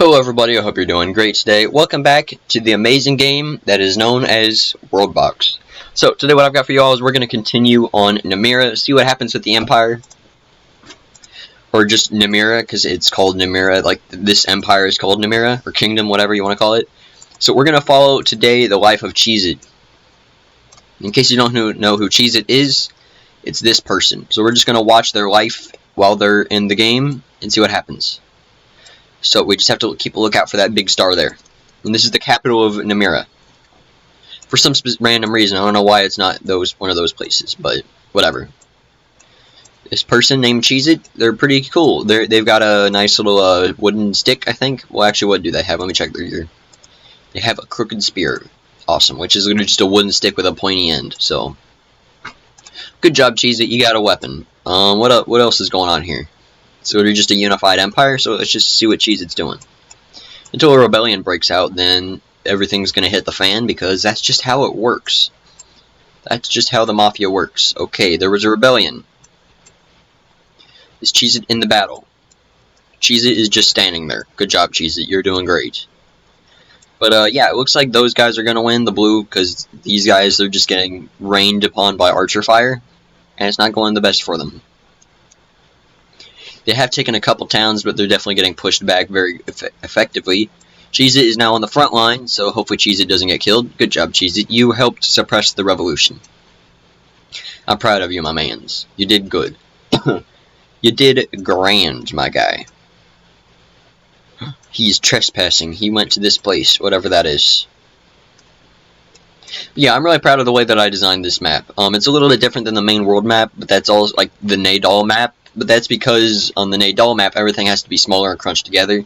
Hello everybody, I hope you're doing great today. Welcome back to the amazing game that is known as Worldbox. So today what I've got for you all is we're going to continue on Namira, see what happens with the Empire. Or just Namira, because it's called Namira, like this Empire is called Namira, or Kingdom, whatever you want to call it. So we're going to follow today the life of Cheez-it. In case you don't know who Cheez-it is, it's this person. So we're just going to watch their life while they're in the game and see what happens. So we just have to keep a lookout for that big star there. And this is the capital of Namira. For some random reason, I don't know why it's not one of those places, but whatever. This person named Cheez-it, they're pretty cool. They've got a nice little wooden stick, I think. Well, actually, what do they have? Let me check their gear. They have a crooked spear. Awesome, which is just a wooden stick with a pointy end. So, good job, Cheez-it. You got a weapon. What else is going on here? So they're just a unified empire, so let's just see what Cheez-it's doing. Until a rebellion breaks out, then everything's going to hit the fan, because that's just how it works. That's just how the Mafia works. Okay, there was a rebellion. Is Cheez-it in the battle? Cheez-it is just standing there. Good job, Cheez-it. You're doing great. But, yeah, it looks like those guys are going to win, the blue, because these guys are just getting rained upon by archer fire, and it's not going the best for them. They have taken a couple towns, but they're definitely getting pushed back very effectively. Cheez-it is now on the front line, so hopefully Cheez-it doesn't get killed. Good job, Cheez-it. You helped suppress the revolution. I'm proud of you, my mans. You did good. You did grand, my guy. He's trespassing. He went to this place, whatever that is. Yeah, I'm really proud of the way that I designed this map. It's a little bit different than the main world map, but that's all like the Nadal map. But that's because on the Nadal map, everything has to be smaller and crunched together.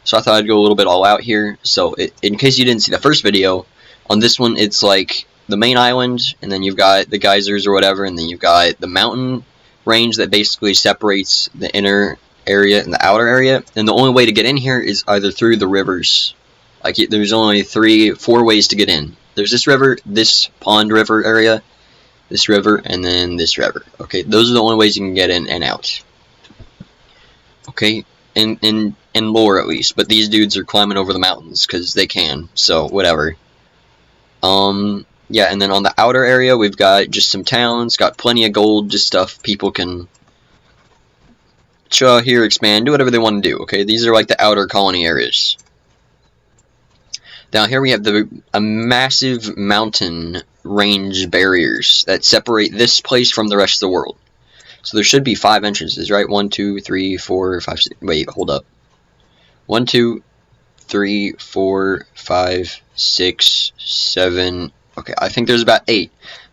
So I thought I'd go a little bit all out here. So in case you didn't see the first video, on this one, it's like the main island, and then you've got the geysers or whatever, and then you've got the mountain range that basically separates the inner area and the outer area. And the only way to get in here is either through the rivers. Like, there's only 4 ways to get in. There's this river, this pond river area, this river, and then this river. Okay, those are the only ways you can get in and out. Okay, in lore at least, but these dudes are climbing over the mountains because they can, so whatever. Yeah, and then on the outer area, we've got just some towns, got plenty of gold, just stuff people can chill out here, expand, do whatever they want to do, okay? These are like the outer colony areas. Down here we have a massive mountain range barriers that separate this place from the rest of the world. So there should be 5 entrances, right? 1, 2, 3, 4, 5, 6. Wait, hold up. 1, 2, 3, 4, 5, 6, 7. Okay, I think there's about 8.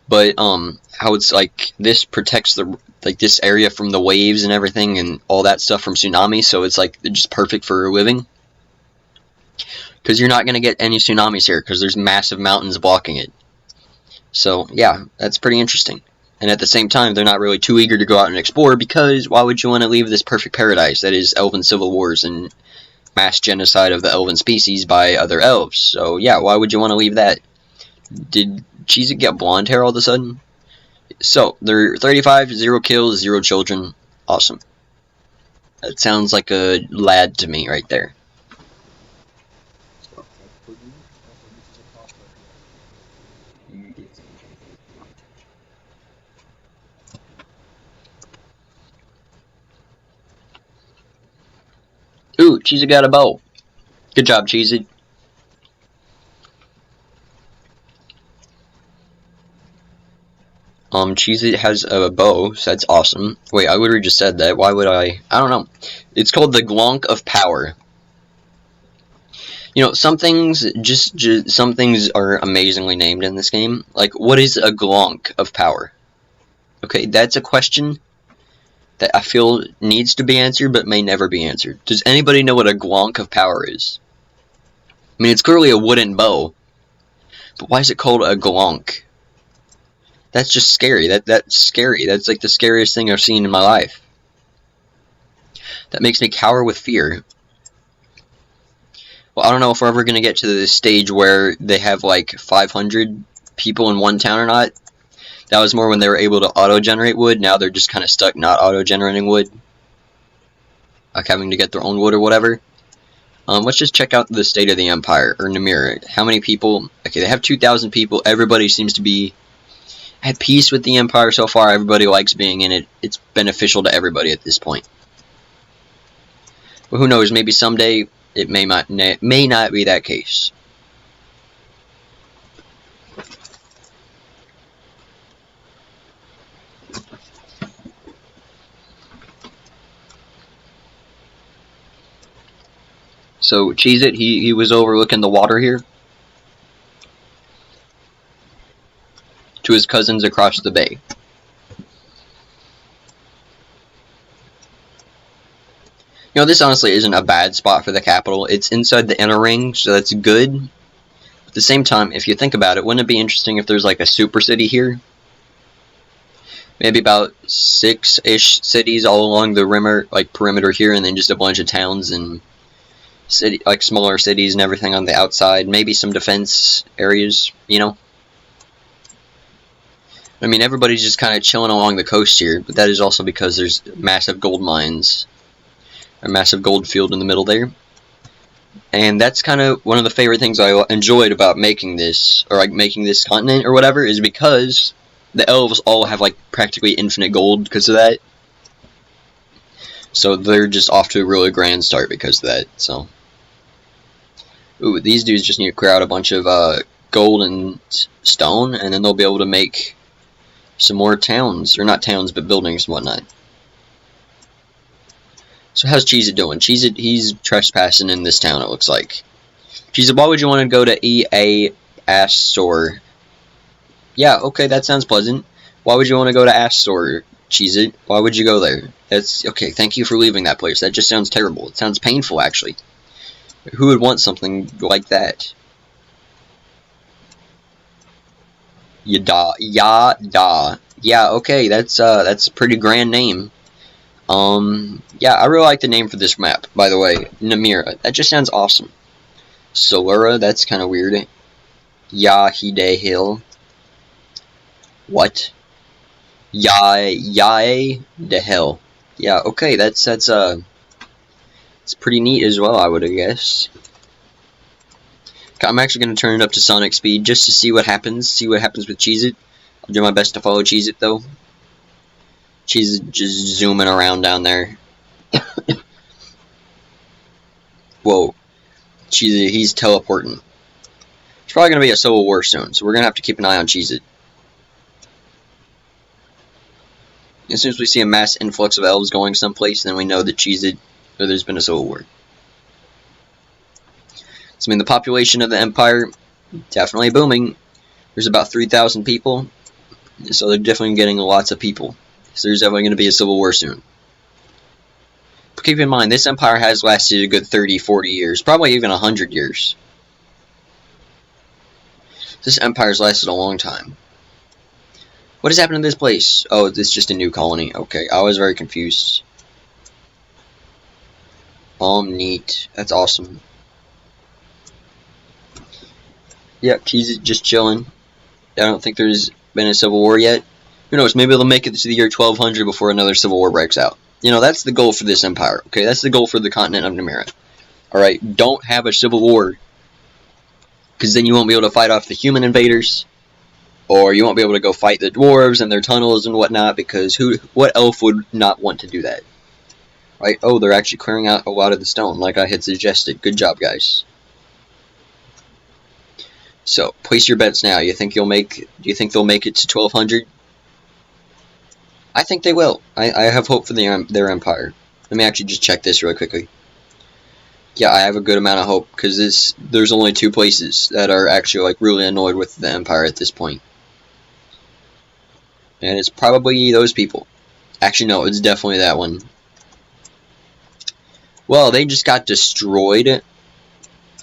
But how it's like this protects this area from the waves and everything and all that stuff from tsunami. So it's like just perfect for living. Because you're not going to get any tsunamis here because there's massive mountains blocking it. So, yeah, that's pretty interesting. And at the same time, they're not really too eager to go out and explore because why would you want to leave this perfect paradise that is elven civil wars and mass genocide of the elven species by other elves? So, yeah, why would you want to leave that? Did Cheez-it get blonde hair all of a sudden? So, they're 35, 0 kills, 0 children. Awesome. That sounds like a lad to me right there. Ooh, Cheez-it got a bow. Good job, Cheez-it. Cheez-it has a bow, so that's awesome. Wait, I literally just said that. Why would I? I don't know. It's called the Glonk of Power. You know, some things some things are amazingly named in this game. Like, what is a Glonk of Power? Okay, that's a question that I feel needs to be answered, but may never be answered. Does anybody know what a Glonk of Power is? I mean, it's clearly a wooden bow, but why is it called a Glonk? That's just scary. That's scary. That's like the scariest thing I've seen in my life. That makes me cower with fear. Well, I don't know if we're ever going to get to the stage where they have like 500 people in one town or not. That was more when they were able to auto-generate wood. Now they're just kind of stuck not auto-generating wood. Like having to get their own wood or whatever. Let's just check out the state of the Empire, or Namira. How many people? Okay, they have 2,000 people. Everybody seems to be at peace with the Empire so far. Everybody likes being in it. It's beneficial to everybody at this point. But who knows? Maybe someday it may not be that case. So Cheez-it, he was overlooking the water here to his cousins across the bay. You know, this honestly isn't a bad spot for the capital. It's inside the inner ring, so that's good. At the same time, if you think about it, wouldn't it be interesting if there's like a super city here? Maybe about 6-ish cities all along the rimmer, like perimeter here, and then just a bunch of towns and city, like smaller cities and everything on the outside. Maybe some defense areas, you know? I mean, everybody's just kind of chilling along the coast here, but that is also because there's massive gold mines. A massive gold field in the middle there. And that's kind of one of the favorite things I enjoyed about making this, or like making this continent or whatever, is because the elves all have like practically infinite gold because of that. So they're just off to a really grand start because of that. So, ooh, these dudes just need to clear out a bunch of gold and stone, and then they'll be able to make some more towns, or not towns, but buildings and whatnot. So how's Cheez-it doing? Cheez-it, he's trespassing in this town, it looks like. Cheez-it, why would you want to go to EA Store? Yeah, okay, that sounds pleasant. Why would you want to go to Ash Store, Cheez-it? Why would you go there? That's okay, thank you for leaving that place. That just sounds terrible. It sounds painful, actually. Who would want something like that? Yada. Yeah, okay, that's a pretty grand name. Yeah, I really like the name for this map, by the way. Namira. That just sounds awesome. Solura, that's kind of weird. Yahide Hill. What? Yae de Hill. Yeah, okay, that's it's pretty neat as well, I would guess. I'm actually going to turn it up to Sonic speed just to see what happens. See what happens with Cheez-it. I'll do my best to follow Cheez-it, though. Cheez-it just zooming around down there. Whoa. Cheez-it, he's teleporting. It's probably going to be a Civil War soon, so we're going to have to keep an eye on Cheez-it. As soon as we see a mass influx of elves going someplace, then we know that Cheez-it, or there's been a Civil War. So, I mean, the population of the Empire, definitely booming. There's about 3,000 people, so they're definitely getting lots of people. So there's definitely going to be a Civil War soon. But keep in mind, this Empire has lasted a good 30, 40 years, probably even 100 years. This Empire's lasted a long time. What has happened to this place? Oh, this is just a new colony. Okay, I was very confused. Neat. That's awesome. Yep, Cheez-it just chilling. I don't think there's been a Civil War yet. Who knows, maybe they'll make it to the year 1200 before another Civil War breaks out. You know, that's the goal for this Empire, okay? That's the goal for the continent of Namira. Alright, don't have a Civil War, because then you won't be able to fight off the human invaders, or you won't be able to go fight the dwarves and their tunnels and whatnot, because what elf would not want to do that? Right? Oh, they're actually clearing out a lot of the stone, like I had suggested. Good job, guys. So, place your bets now. Do you think they'll make it to 1200? I think they will. I have hope for their empire. Let me actually just check this really quickly. Yeah, I have a good amount of hope, because there's only 2 places that are actually like really annoyed with the empire at this point. And it's probably those people. Actually, no, it's definitely that one. Well, they just got destroyed.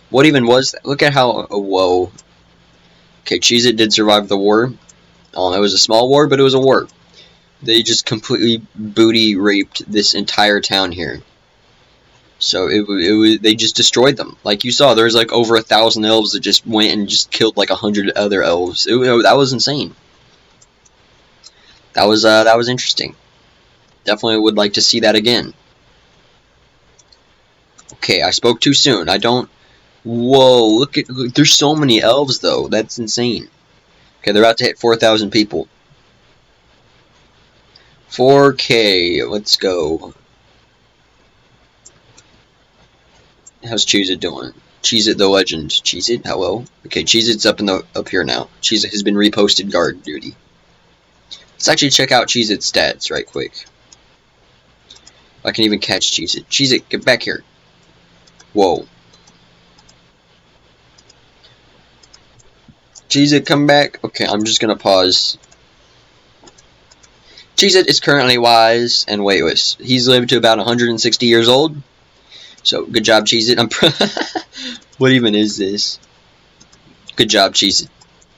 What even was that? Look at how... Oh, whoa. Okay, Cheez-it did survive the war. It was a small war, but it was a war. They just completely booty raped this entire town here. So they just destroyed them. Like you saw, there was like over 1,000 elves that just went and just killed like 100 other elves. That was insane. That was interesting. Definitely would like to see that again. Okay, I spoke too soon. I don't... Whoa, look, there's so many elves, though. That's insane. Okay, they're about to hit 4,000 people. 4K, let's go. How's Cheez-it doing? Cheez-it the legend. Cheez-it, hello? Okay, Cheez-it's up here now. Cheez-it has been reposted guard duty. Let's actually check out Cheez-it's stats right quick. I can even catch Cheez-it. Cheez-it, get back here. Whoa. Cheez-it, come back. Okay, I'm just gonna pause. Cheez-it is currently wise and weightless. He's lived to about 160 years old. So, good job, Cheez-it. What even is this? Good job, Cheez-it.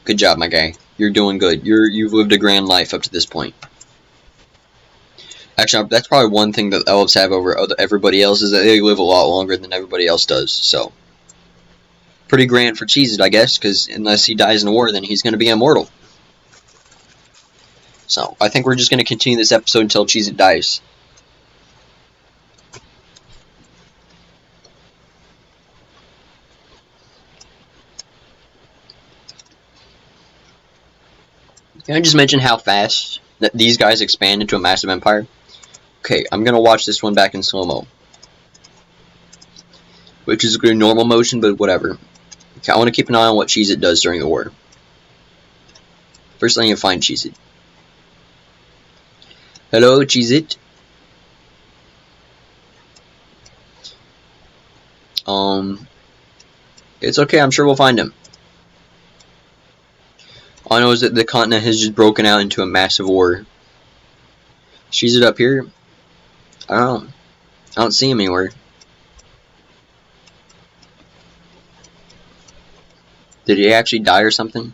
Good job, my guy. You're doing good. You've lived a grand life up to this point. Actually, that's probably one thing that elves have over everybody else, is that they live a lot longer than everybody else does. So, pretty grand for Cheez-it, I guess, because unless he dies in a war, then he's going to be immortal. So, I think we're just going to continue this episode until Cheez-it dies. Can I just mention how fast that these guys expand into a massive empire? Okay, I'm going to watch this one back in slow-mo. Which is a good normal motion, but whatever. Okay, I want to keep an eye on what Cheez-it does during the war. First, I need to find Cheez-it. Hello, Cheez-it. It's okay, I'm sure we'll find him. All I know is that the continent has just broken out into a massive war. Cheez-it up here? I don't see him anywhere. Did he actually die or something?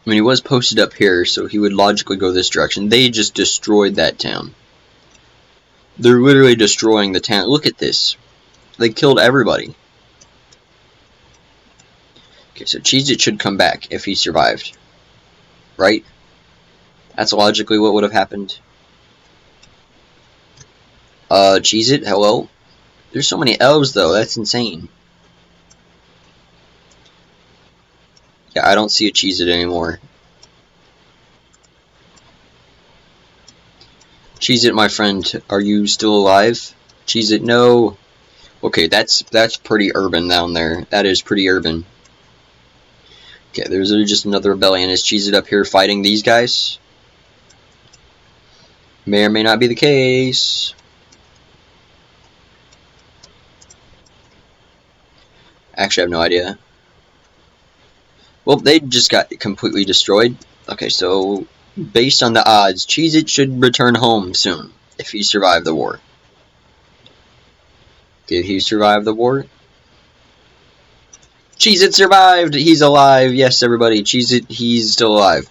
I mean, he was posted up here, so he would logically go this direction. They just destroyed that town. They're literally destroying the town. Look at this. They killed everybody. Okay, so Cheez-it should come back if he survived. Right? That's logically what would have happened. Cheez-it, hello? There's so many elves, though. That's insane. Yeah, I don't see a Cheez-it anymore. Cheez-it, my friend, are you still alive? Cheez-it, no. Okay, that's pretty urban down there. That is pretty urban. Okay, there's just another rebellion. Is Cheez-it up here fighting these guys? May or may not be the case. Actually, I have no idea. Well, they just got completely destroyed. Okay, so based on the odds, Cheez-it should return home soon if he survived the war. Did he survive the war? Cheez-it survived! He's alive! Yes, everybody, Cheez-it, he's still alive.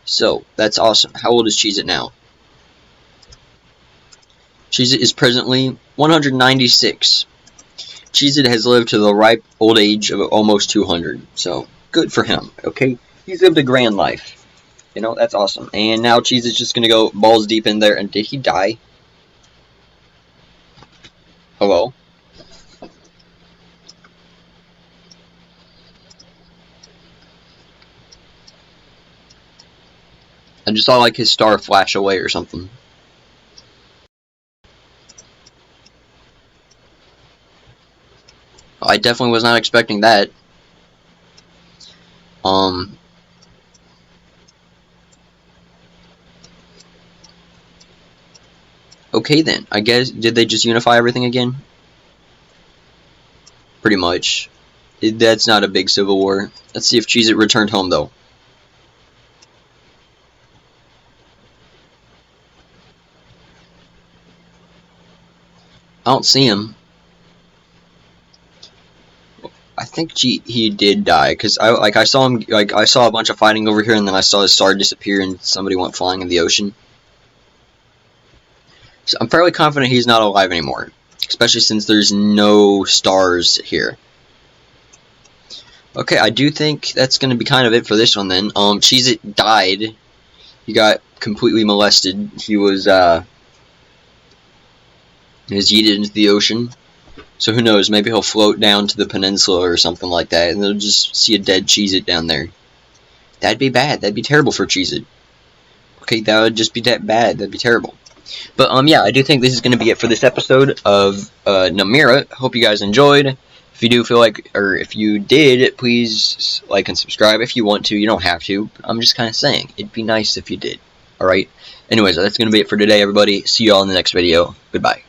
So, that's awesome. How old is Cheez-it now? Cheez-it is presently 196. Cheez-it has lived to the ripe old age of almost 200. So, good for him, okay? He's lived a grand life. You know, that's awesome. And now Cheez-it's just gonna go balls deep in there. And did he die? Hello? I just saw like his star flash away or something. I definitely was not expecting that. Okay then, I guess, did they just unify everything again? Pretty much. That's not a big civil war. Let's see if Cheez-it returned home though. I don't see him. I think he did die, because I saw him, I saw a bunch of fighting over here, and then I saw his star disappear, and somebody went flying in the ocean. So I'm fairly confident he's not alive anymore, especially since there's no stars here. Okay, I do think that's going to be kind of it for this one then. Cheez-it died. He got completely molested. He was, is yeeted into the ocean. So who knows, maybe he'll float down to the peninsula or something like that, and they'll just see a dead Cheez-it down there. That'd be bad. That'd be terrible for Cheez-it. Okay, that would just be that bad. That'd be terrible. But, yeah, I do think this is going to be it for this episode of Namira. Hope you guys enjoyed. If you do feel like, or if you did, please like and subscribe if you want to. You don't have to. I'm just kind of saying. It'd be nice if you did. Alright? Anyways, that's going to be it for today, everybody. See you all in the next video. Goodbye.